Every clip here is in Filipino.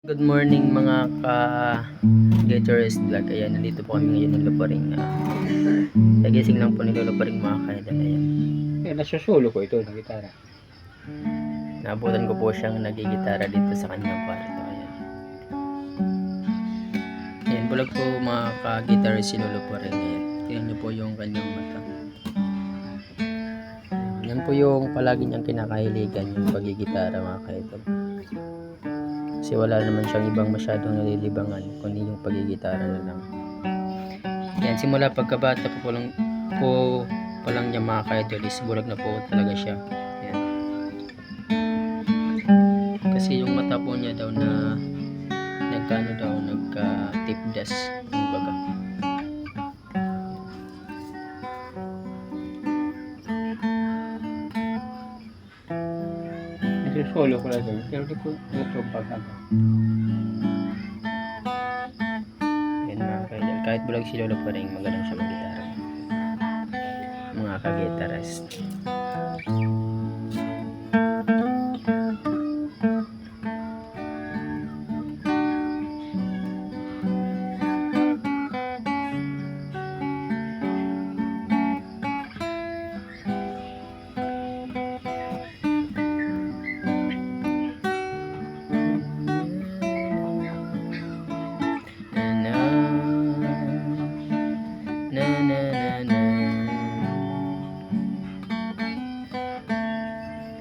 Good morning mga ka-Guitarist Vlog. Ayan, nandito po kami ngayon ng Luparing. Nagising lang po ni Luparing mga kaidol. Ayan. Nasusulo ko ito ng gitara. Naabutan ko po siyang nagigitara dito sa kanyang kwarto. Ayan. Ayan, bulag po mga ka-Guitarist si Luparing. Ayan. Tingnan niyo po yung kanyang mata. Yan po yung palagi niyang kinakahiligan, yung pagigitara mga kaidol. Kasi wala naman siyang ibang masyadong nalilibangan kundi yung pagigitara na lang. Yan, simula pagkabata po lang niya mga ka-idol is bulag na po talaga siya. Yan. Kasi yung mata po niya daw na nagka-tipdas yung baga. Nasusulo ko lang ito. Pero di ko ito pagkaka. Yan mga ka-idol. Kahit bulag si Lolo pa rin, magaling siya mag-gitara. Mga ka-guitarist. Na na na na.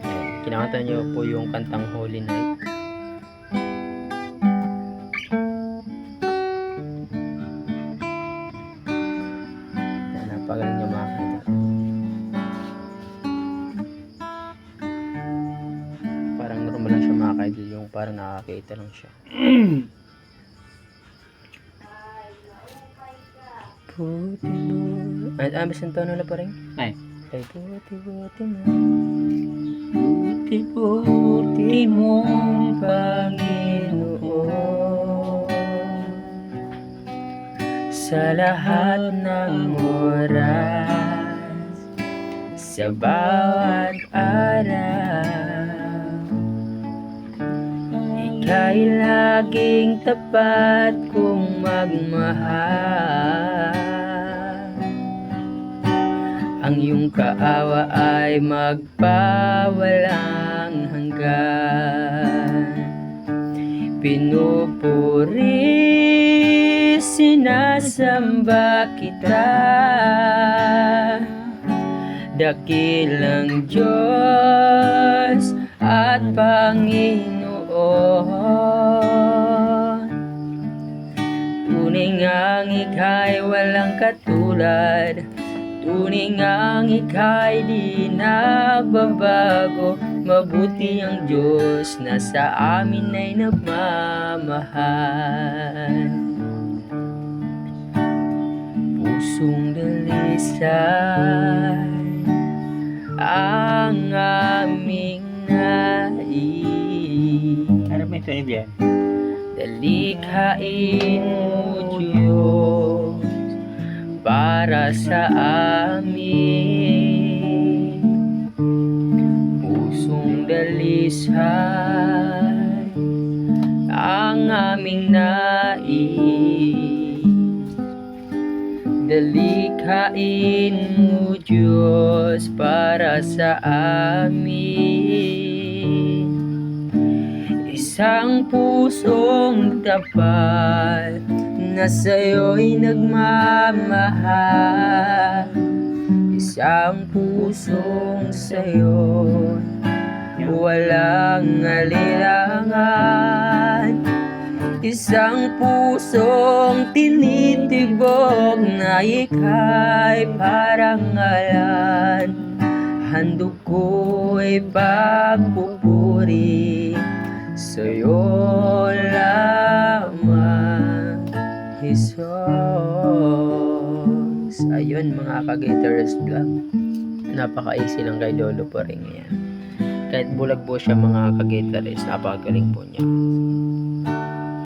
Ayan, kinakanta niyo po yung kantang Holy Night. Ayan, napagaling niya mga kanta. Parang normal lang siya mga kaidol, yung parang nakakita lang siya. Puti mo. Bisan tono na pa rin. Ay. Ay, puti mo. Puti mong Panginoon, sa lahat ng oras, sa bawat araw, ika'y laging tapat kong magmahal. Ang iyong kaawa ay magpawalang hanggan. Pinupuri, sinasamba kita, dakilang Diyos at Panginoon. Tunay ngang ika'y walang katulad, tunay ngang ika'y di nagbabago. Mabuti ang Diyos na sa amin ay nagmamahal. Pusong dalisay ang aming nais. Ano ba ito ibyan? Dalikhain mo Diyos para sa amin. Pusong dalisay ang aming nais. Dalikhain mo Diyos para sa amin. Isang pusong tapat na sa'yo'y nagmamahal. Isang pusong sa'yo walang alilangan. Isang pusong tinitibok na ika'y parangalan. Handog ko'y pagpupuri sa'yo lamang, Jesus. Ayun mga ka-Guitarist Vlog. Napaka-easy lang kay Lolo pa rin yan. Kahit bulag po siya mga ka-Guitarist, napakagaling po niya.